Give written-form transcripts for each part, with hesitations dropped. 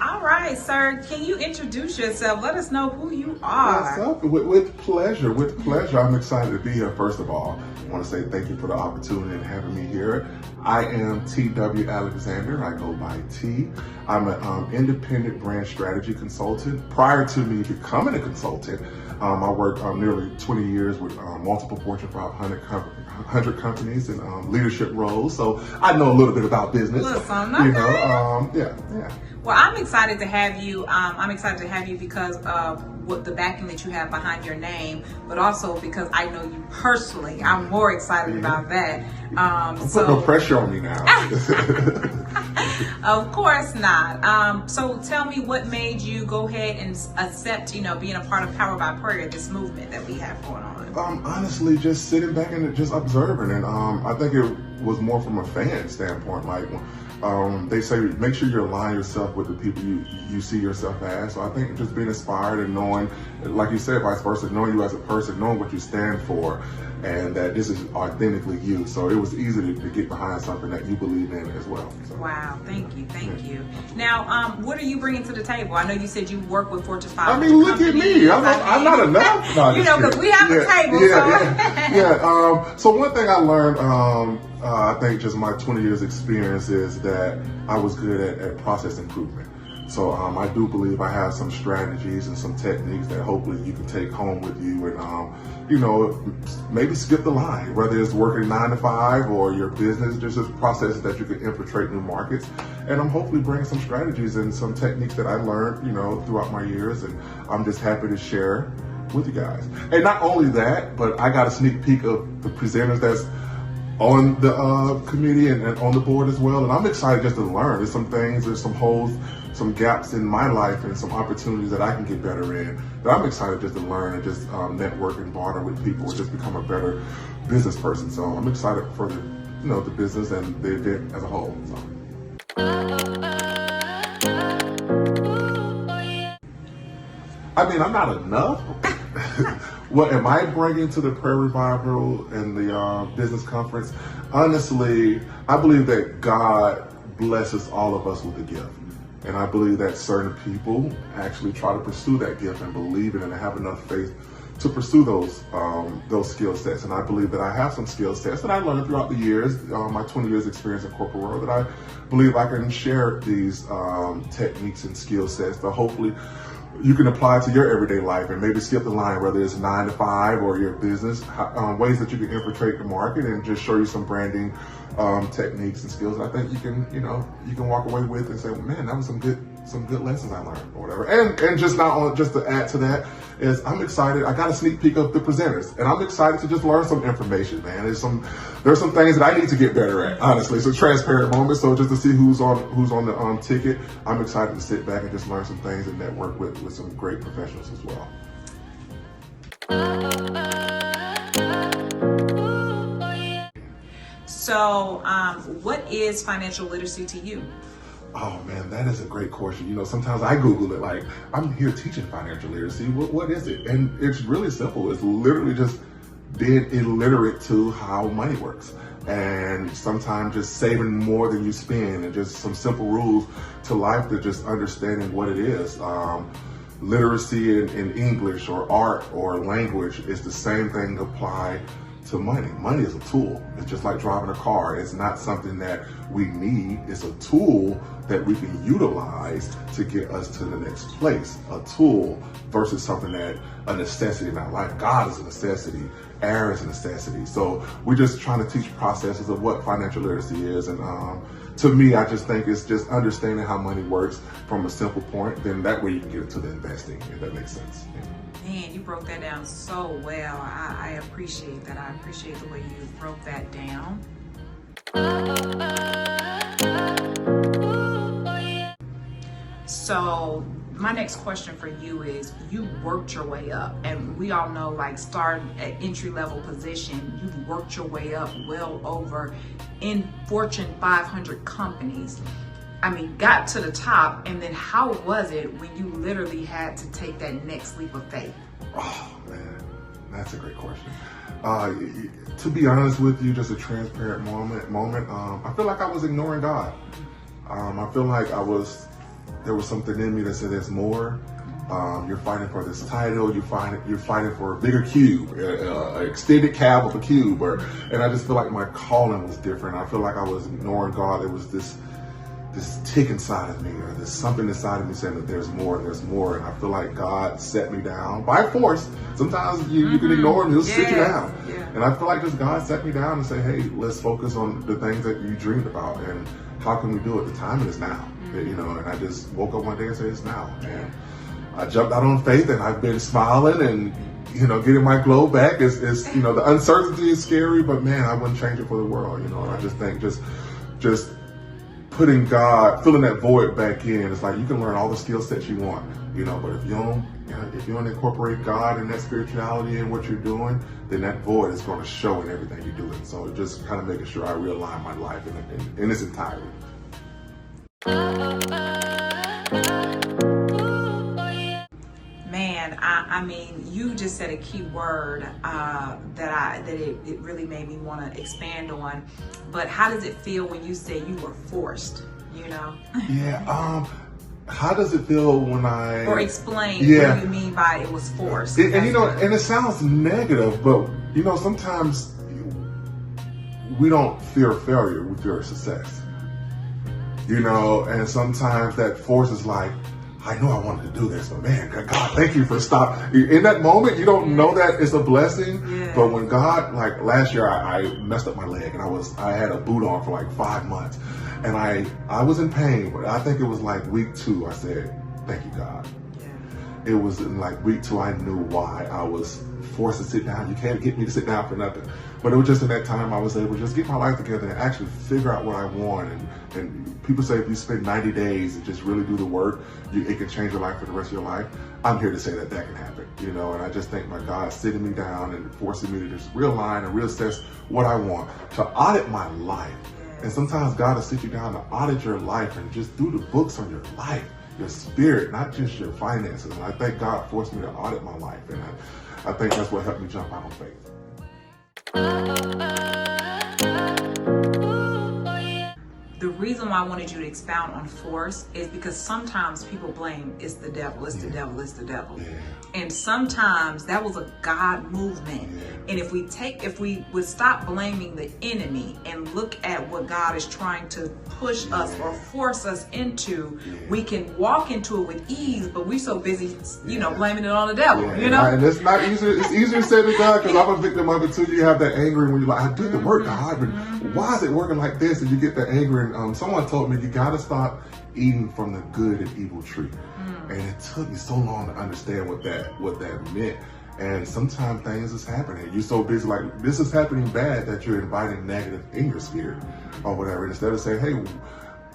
All right, sir. Can you introduce yourself? Let us know who you are. What's up? With pleasure. With pleasure. I'm excited to be here. First of all, I want to say thank you for the opportunity and having me here. I am T.W. Alexander. I go by T. I'm an independent brand strategy consultant. Prior to me becoming a consultant, I worked nearly 20 years with multiple Fortune 500 companies in leadership roles. So I know a little bit about business. Yeah. Well, I'm excited to have you. I'm excited to have you because of what the backing that you have behind your name, but also because I know you personally. I'm more excited about that. Put no pressure on me now. Of course not. So tell me what made you go ahead and accept, being a part of Power by Prayer, this movement that we have going on. Honestly, just sitting back and just observing, and I think it was more from a fan standpoint. Like they say, make sure you align yourself with the people you see yourself as. So I think just being inspired and knowing, like you said, vice versa, knowing you as a person, knowing what you stand for, and that this is authentically you. So it was easy to get behind something that you believe in as well. So. Wow, thank you. Now, what are you bringing to the table? I know you said you work with Fortune 500 I mean, look at me. I'm not enough. No, because we have a table. So one thing I learned, I think just my 20 years experience is that I was good at process improvement. So I do believe I have some strategies and some techniques that hopefully you can take home with you and, maybe skip the line, whether it's working 9 to 5 or your business, just processes that you can infiltrate new markets. And I'm hopefully bringing some strategies and some techniques that I learned, throughout my years. And I'm just happy to share with you guys. And not only that, but I got a sneak peek of the presenters that's on the committee and on the board as well. And I'm excited just to learn. There's some things, there's some holes, some gaps in my life and some opportunities that I can get better in. But I'm excited just to learn and just network and barter with people and just become a better business person. So I'm excited for the business and the event as a whole. So. I mean, I'm not enough. What am I bringing to the prayer revival and the business conference? Honestly, I believe that God blesses all of us with a gift. And I believe that certain people actually try to pursue that gift and believe in it and have enough faith to pursue those skill sets. And I believe that I have some skill sets that I learned throughout the years, my 20 years experience in corporate world, that I believe I can share these techniques and skill sets that hopefully you can apply to your everyday life and maybe skip the line, whether it's 9 to 5 or your business, ways that you can infiltrate the market and just show you some branding techniques and skills that I think you can walk away with and say, well, man, that was some good lessons I learned or whatever. And just to add to that is I'm excited. I got a sneak peek of the presenters and I'm excited to just learn some information, man. There's some things that I need to get better at, honestly. It's a transparent moment. So just to see who's on the ticket, I'm excited to sit back and just learn some things and network with some great professionals as well. So, what is financial literacy to you? Oh man, that is a great question. Sometimes I Google it, like, I'm here teaching financial literacy. What is it? And it's really simple. It's literally just being illiterate to how money works. And sometimes just saving more than you spend and just some simple rules to life to just understanding what it is. Literacy in English or art or language is the same thing applied to money. Money is a tool. It's just like driving a car. It's not something that we need. It's a tool that we can utilize to get us to the next place. A tool versus something that a necessity in our life. God is a necessity. Air is a necessity. So we're just trying to teach processes of what financial literacy is. And to me, I just think it's just understanding how money works from a simple point. Then that way you can get into the investing, if that makes sense. Yeah. Man, you broke that down so well. I appreciate that. I appreciate the way you broke that down. So my next question for you is, you worked your way up, and we all know, like, starting at entry-level position, you've worked your way up well over in Fortune 500 companies. I mean, got to the top, and then how was it when you literally had to take that next leap of faith? Oh man, that's a great question. To be honest with you, just a transparent moment. I feel like I was ignoring God. I feel like I was there was something in me that said there's more. You're fighting for this title. You're fighting for a bigger cube, an extended cab of a cube. And I just feel like my calling was different. I feel like I was ignoring God. There was this tick inside of me, or there's something inside of me saying that there's more and there's more. And I feel like God set me down by force. Sometimes you can ignore him, he'll sit you down. Yeah. And I feel like just God set me down and say, hey, let's focus on the things that you dreamed about. And how can we do it? The time is now. And I just woke up one day and said, it's now. And I jumped out on faith, and I've been smiling and, getting my glow back. It's the uncertainty is scary, but man, I wouldn't change it for the world. And I just think just putting God, filling that void back in. It's like you can learn all the skill sets you want, but if you don't incorporate God and that spirituality in what you're doing, then that void is going to show in everything you're doing. So just kind of making sure I realign my life in its entirety. Man, I mean, you just said a key word that it really made me want to expand on. But how does it feel when you say you were forced? Yeah. How does it feel when I... Or explain what you mean by it was forced. And it sounds negative, but sometimes we don't fear failure, we fear success. And sometimes that force is like, I know I wanted to do this, but man, God, thank you for stopping. In that moment, you don't know that it's a blessing. Yeah. But when God, like last year, I messed up my leg, and I had a boot on for like 5 months, and I was in pain. But I think it was like week 2. I said, thank you, God. Yeah. It was in like week 2. I knew why I was forced to sit down. You can't get me to sit down for nothing. But it was just in that time I was able to just get my life together and actually figure out what I want. And people say if you spend 90 days and just really do the work, it can change your life for the rest of your life. I'm here to say that can happen, and I just think my God sitting me down and forcing me to just realign and reassess what I want, to audit my life. And sometimes God will sit you down to audit your life and just do the books on your life, your spirit, not just your finances. And I think God forced me to audit my life. And I think that's what helped me jump out on faith. The reason why I wanted you to expound on force is because sometimes people blame it's the devil, it's the devil, it's the devil. Yeah. And sometimes that was a God movement. Yeah. And if we would stop blaming the enemy and look at what God is trying to push us or force us into, we can walk into it with ease, but we're so busy, blaming it on the devil, And it's not easy. It's easier said than done, because I'm a victim of it too. You have that anger when you're like, I did the work, God, but why is it working like this? And you get that anger. And someone told me you got to stop eating from the good and evil tree. And it took me so long to understand what that meant. And sometimes things is happening. You're so busy, like this is happening bad, that you're inviting negative in your spirit or whatever. Instead of saying, hey,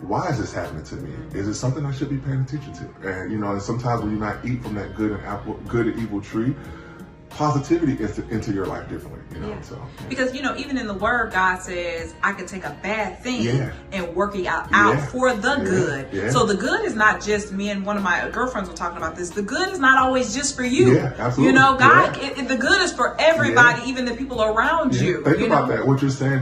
why is this happening to me? Is it something I should be paying attention to? And and sometimes when you not eat from that good and evil tree, positivity into your life differently, So because even in the Word, God says I can take a bad thing and work it out for the good. Yeah. So the good is not just me, and one of my girlfriends were talking about this. The good is not always just for you. Yeah, absolutely. God, the good is for everybody, even the people around you. Think about that. What you're saying,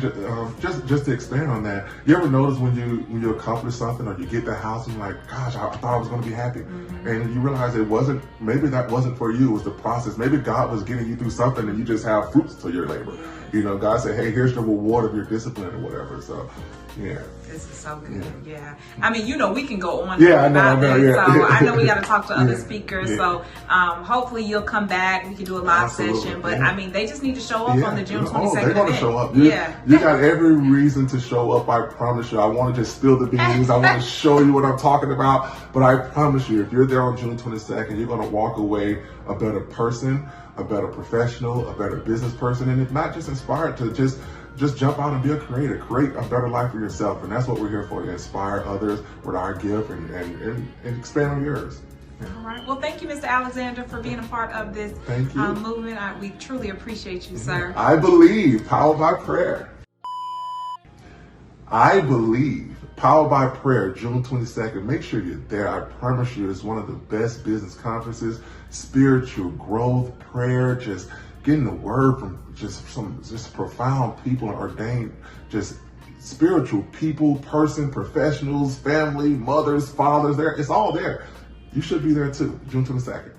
just to expand on that. You ever notice when you accomplish something or you get the house and you're like, gosh, I thought I was going to be happy, and you realize it wasn't. Maybe that wasn't for you. It was the process. Maybe God was getting you through something and you just have fruits to your labor. God said, hey, here's the reward of your discipline or whatever. So, This is so good. Yeah. I mean, we can go on about this. So I know we got to talk to other speakers. Yeah. So hopefully you'll come back. We can do a live session. But I mean, they just need to show up on the June 22nd they're going to show up. You got every reason to show up. I promise you. I want to just spill the beans. I want to show you what I'm talking about. But I promise you, if you're there on June 22nd, you're going to walk away a better person, a better professional, a better business person. And if not, just inspired to just jump out and be a creator, create a better life for yourself. And that's what we're here for, to inspire others with our gift and expand on yours. Yeah. All right. Well, thank you, Mr. Alexander, for being a part of this movement. We truly appreciate you, sir. I believe, powered by prayer. I believe, powered by prayer, June 22nd. Make sure you're there. I promise you, it's one of the best business conferences, spiritual growth, prayer, just getting the word from just profound people and ordained just spiritual people, professionals, family, mothers, fathers. There, it's all there. You should be there too, June 22nd.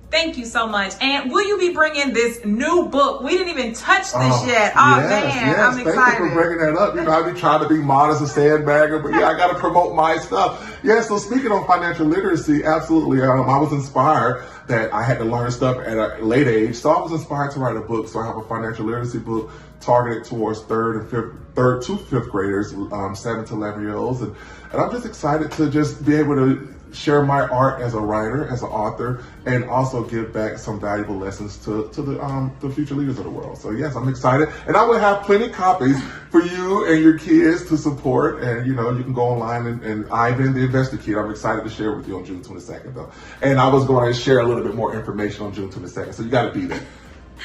Thank you so much. And will you be bringing this new book? We didn't even touch this yet. Oh, yes, man, yes. I'm excited. Thank you for bringing that up. I be trying to be modest and sandbagger, but yeah, I got to promote my stuff. Yeah, so speaking on financial literacy, absolutely. I was inspired that I had to learn stuff at a late age. So I was inspired to write a book. So I have a financial literacy book targeted towards third to fifth graders, 7 to 11-year-olds. And I'm just excited to just be able to share my art as a writer, as an author, and also give back some valuable lessons to the future leaders of the world. So yes, I'm excited, and I will have plenty of copies for you and your kids to support. And you can go online and Ivan the Investor Kid. I'm excited to share with you on June 22nd though. And I was going to share a little bit more information on June 22nd, so you got to be there.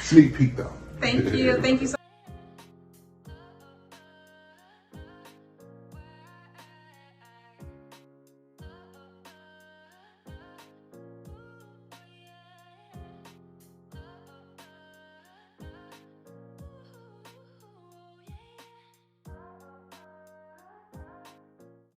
Sneak peek though. Thank you so